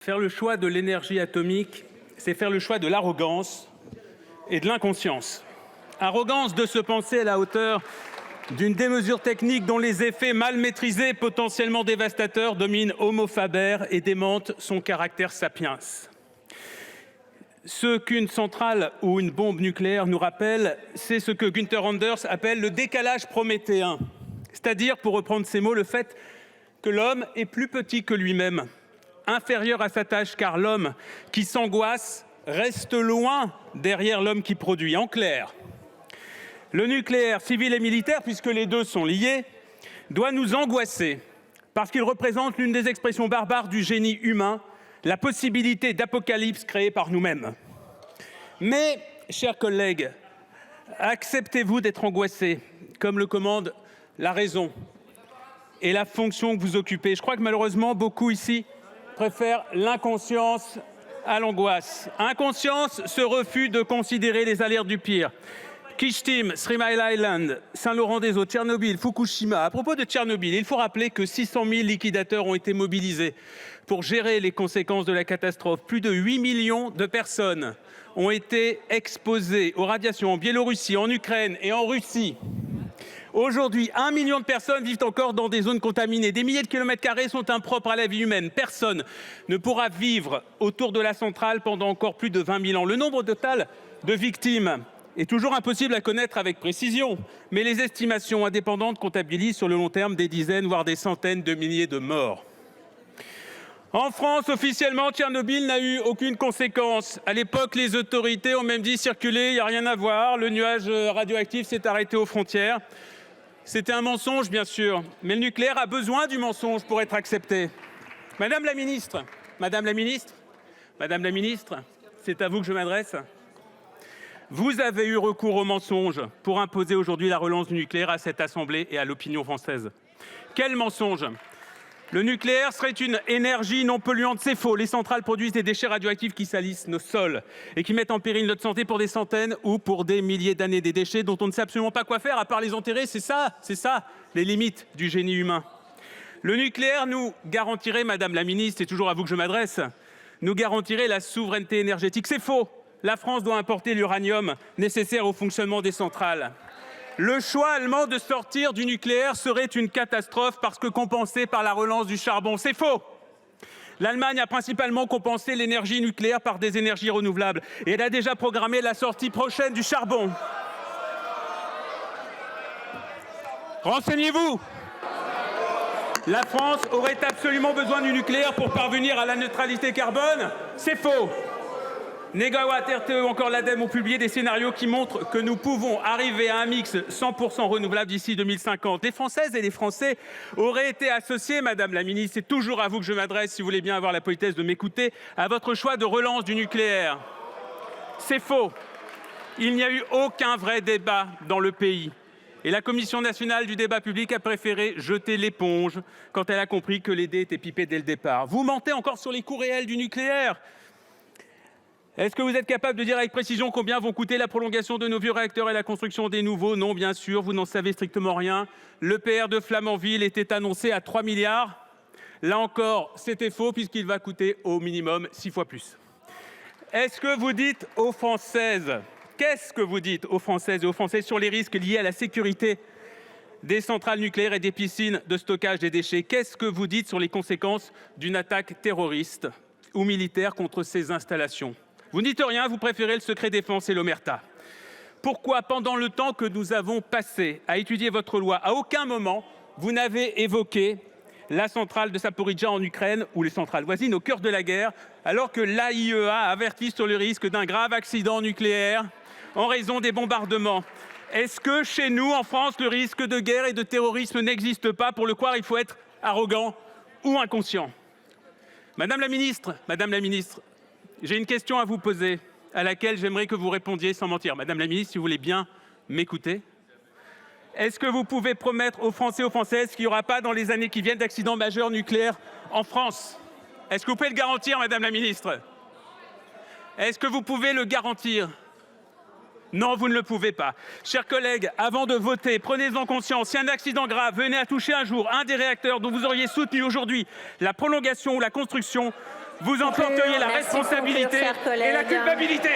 Faire le choix de l'énergie atomique, c'est faire le choix de l'arrogance et de l'inconscience. Arrogance de se penser à la hauteur d'une démesure technique dont les effets mal maîtrisés, potentiellement dévastateurs, dominent Homo faber et démentent son caractère sapiens. Ce qu'une centrale ou une bombe nucléaire nous rappelle, c'est ce que Günther Anders appelle le décalage prométhéen. C'est-à-dire, pour reprendre ses mots, le fait que l'homme est plus petit que lui-même, inférieur à sa tâche, car l'homme qui s'angoisse reste loin derrière l'homme qui produit. En clair, le nucléaire, civil et militaire, puisque les deux sont liés, doit nous angoisser parce qu'il représente l'une des expressions barbares du génie humain, la possibilité d'apocalypse créée par nous-mêmes. Mais, chers collègues, acceptez-vous d'être angoissés, comme le commande la raison et la fonction que vous occupez? Je crois que malheureusement, beaucoup ici préfèrent l'inconscience à l'angoisse. Inconscience, ce refus de considérer les alertes du pire. Kishtim, Three Mile Island, Saint-Laurent-des-Eaux, Tchernobyl, Fukushima. À propos de Tchernobyl, il faut rappeler que 600 000 liquidateurs ont été mobilisés pour gérer les conséquences de la catastrophe. Plus de 8 millions de personnes ont été exposées aux radiations en Biélorussie, en Ukraine et en Russie. Aujourd'hui, 1 million de personnes vivent encore dans des zones contaminées. Des milliers de kilomètres carrés sont impropres à la vie humaine. Personne ne pourra vivre autour de la centrale pendant encore plus de 20 000 ans. Le nombre total de victimes est toujours impossible à connaître avec précision, mais les estimations indépendantes comptabilisent sur le long terme des dizaines, voire des centaines de milliers de morts. En France, officiellement, Tchernobyl n'a eu aucune conséquence. À l'époque, les autorités ont même dit circuler, il n'y a rien à voir. Le nuage radioactif s'est arrêté aux frontières. C'était un mensonge, bien sûr, mais le nucléaire a besoin du mensonge pour être accepté. Madame la ministre, c'est à vous que je m'adresse. Vous avez eu recours au mensonge pour imposer aujourd'hui la relance du nucléaire à cette Assemblée et à l'opinion française. Quel mensonge ? Le nucléaire serait une énergie non polluante. C'est faux. Les centrales produisent des déchets radioactifs qui salissent nos sols et qui mettent en péril notre santé pour des centaines ou pour des milliers d'années. Des déchets dont on ne sait absolument pas quoi faire à part les enterrer. C'est ça, les limites du génie humain. Le nucléaire nous garantirait, Madame la ministre, c'est toujours à vous que je m'adresse, nous garantirait la souveraineté énergétique. C'est faux. La France doit importer l'uranium nécessaire au fonctionnement des centrales. Le choix allemand de sortir du nucléaire serait une catastrophe parce que compensé par la relance du charbon. C'est faux. L'Allemagne a principalement compensé l'énergie nucléaire par des énergies renouvelables et elle a déjà programmé la sortie prochaine du charbon. Renseignez-vous. La France aurait absolument besoin du nucléaire pour parvenir à la neutralité carbone. C'est faux. Négawatt, RTE ou encore l'ADEME ont publié des scénarios qui montrent que nous pouvons arriver à un mix 100% renouvelable d'ici 2050. Les Françaises et les Français auraient été associés, Madame la ministre, c'est toujours à vous que je m'adresse, si vous voulez bien avoir la politesse de m'écouter, à votre choix de relance du nucléaire. C'est faux. Il n'y a eu aucun vrai débat dans le pays. Et la Commission nationale du débat public a préféré jeter l'éponge quand elle a compris que les dés étaient pipés dès le départ. Vous mentez encore sur les coûts réels du nucléaire. Est-ce que vous êtes capable de dire avec précision combien vont coûter la prolongation de nos vieux réacteurs et la construction des nouveaux? Non, bien sûr, vous n'en savez strictement rien. L'EPR de Flamanville était annoncé à 3 milliards. Là encore, c'était faux puisqu'il va coûter au minimum 6 fois plus. Est-ce que vous dites aux Françaises, qu'est-ce que vous dites aux Françaises et aux Français sur les risques liés à la sécurité des centrales nucléaires et des piscines de stockage des déchets? Qu'est-ce que vous dites sur les conséquences d'une attaque terroriste ou militaire contre ces installations? Vous ne dites rien, vous préférez le secret défense et l'omerta. Pourquoi, pendant le temps que nous avons passé à étudier votre loi, à aucun moment vous n'avez évoqué la centrale de Zaporijia en Ukraine ou les centrales voisines au cœur de la guerre, alors que l'AIEA avertit sur le risque d'un grave accident nucléaire en raison des bombardements? Est-ce que chez nous, en France, le risque de guerre et de terrorisme n'existe pas? Pour le croire, il faut être arrogant ou inconscient. Madame la ministre, j'ai une question à vous poser, à laquelle j'aimerais que vous répondiez sans mentir. Madame la ministre, si vous voulez bien m'écouter. Est-ce que vous pouvez promettre aux Français et aux Françaises qu'il n'y aura pas dans les années qui viennent d'accidents majeurs nucléaires en France? Est-ce que vous pouvez le garantir, Madame la ministre? Est-ce que vous pouvez le garantir? Non, vous ne le pouvez pas. Chers collègues, avant de voter, prenez-en conscience. Si un accident grave venait à toucher un jour un des réacteurs dont vous auriez soutenu aujourd'hui la prolongation ou la construction, vous en porteriez la Merci de conclure, responsabilité cher et la collègue. culpabilité.